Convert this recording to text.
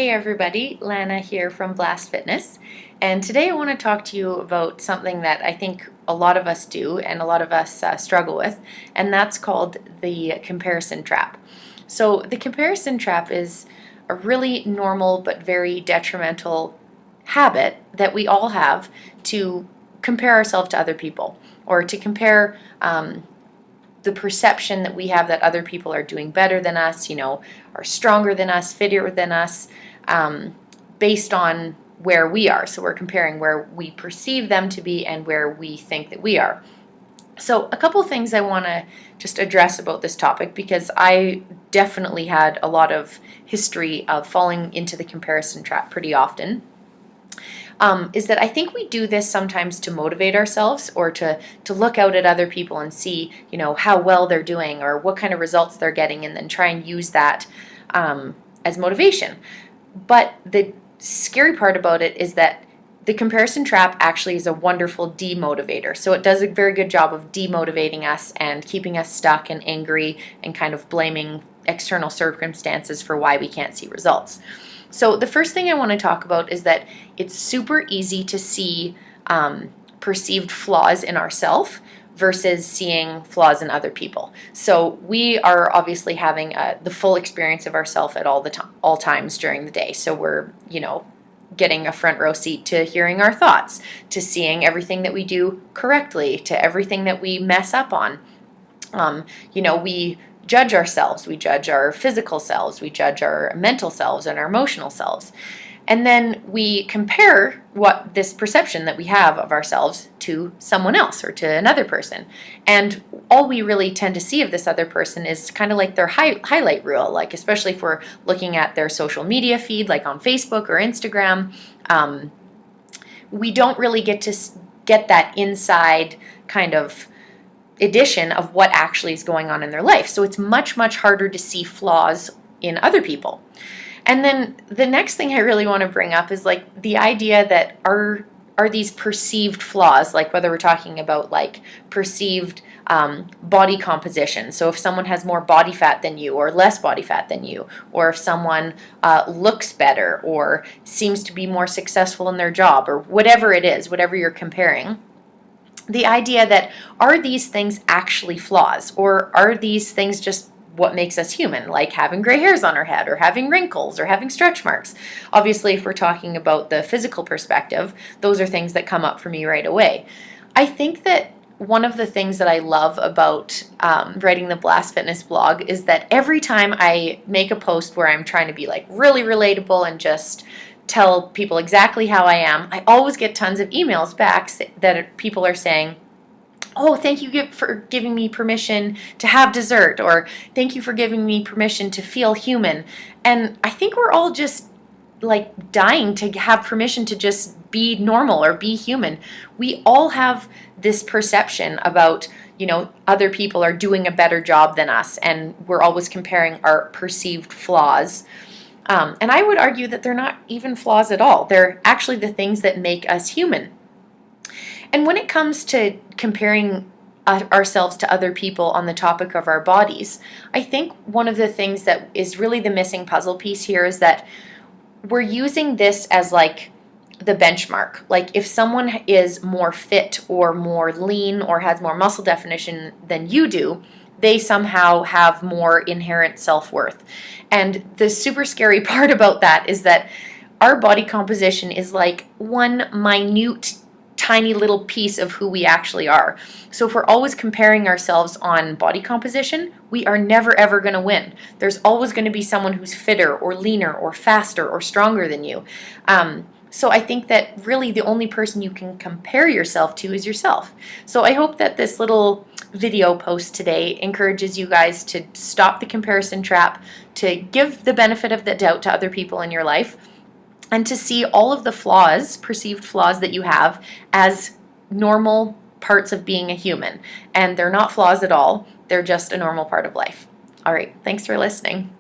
Hey everybody, Lana here from Blast Fitness, and today I want to talk to you about something that I think a lot of us do and a lot of us struggle with, and that's called the comparison trap. So the comparison trap is a really normal but very detrimental habit that we all have to compare ourselves to other people, or to compare the perception that we have that other people are doing better than us, are stronger than us, fitter than us, based on where we are. So we're comparing where we perceive them to be and where we think that we are. So a couple things I want to just address about this topic, because I definitely had a lot of history of falling into the comparison trap pretty often. Is that I think we do this sometimes to motivate ourselves, or to look out at other people and see, how well they're doing or what kind of results they're getting, and then try and use that as motivation. But the scary part about it is that the comparison trap actually is a wonderful demotivator. So it does a very good job of demotivating us and keeping us stuck and angry and kind of blaming external circumstances for why we can't see results. So the first thing I want to talk about is that it's super easy to see perceived flaws in ourselves versus seeing flaws in other people. So we are obviously having the full experience of ourselves at all times during the day. So we're, getting a front row seat to hearing our thoughts, to seeing everything that we do correctly, to everything that we mess up on. We judge ourselves, we judge our physical selves, we judge our mental selves and our emotional selves. And then we compare what this perception that we have of ourselves to someone else or to another person. And all we really tend to see of this other person is kind of like their highlight reel, like especially if we're looking at their social media feed, like on Facebook or Instagram. We don't really get to get that inside kind of edition of what actually is going on in their life. So it's much, much harder to see flaws in other people. And then the next thing I really want to bring up is like the idea that are these perceived flaws, like whether we're talking about like perceived body composition. So if someone has more body fat than you or less body fat than you, or if someone looks better or seems to be more successful in their job, or whatever it is, whatever you're comparing, the idea that are these things actually flaws, or are these things just what makes us human, like having gray hairs on our head or having wrinkles or having stretch marks. Obviously, if we're talking about the physical perspective, those are things that come up for me right away. I think that one of the things that I love about writing the Blast Fitness blog is that every time I make a post where I'm trying to be like really relatable and just tell people exactly how I am, I always get tons of emails back that people are saying, "Oh, thank you for giving me permission to have dessert," or "Thank you for giving me permission to feel human." And I think we're all just like dying to have permission to just be normal or be human. We all have this perception about, other people are doing a better job than us, and we're always comparing our perceived flaws. And I would argue that they're not even flaws at all. They're actually the things that make us human. And when it comes to comparing ourselves to other people on the topic of our bodies, I think one of the things that is really the missing puzzle piece here is that we're using this as like the benchmark. Like if someone is more fit or more lean or has more muscle definition than you do, they somehow have more inherent self-worth. And the super scary part about that is that our body composition is like one minute tiny little piece of who we actually are. So if we're always comparing ourselves on body composition, we are never ever going to win. There's always going to be someone who's fitter or leaner or faster or stronger than you. So I think that really the only person you can compare yourself to is yourself. So I hope that this little video post today encourages you guys to stop the comparison trap, to give the benefit of the doubt to other people in your life, and to see all of the flaws, perceived flaws that you have, as normal parts of being a human. And they're not flaws at all. They're just a normal part of life. All right, thanks for listening.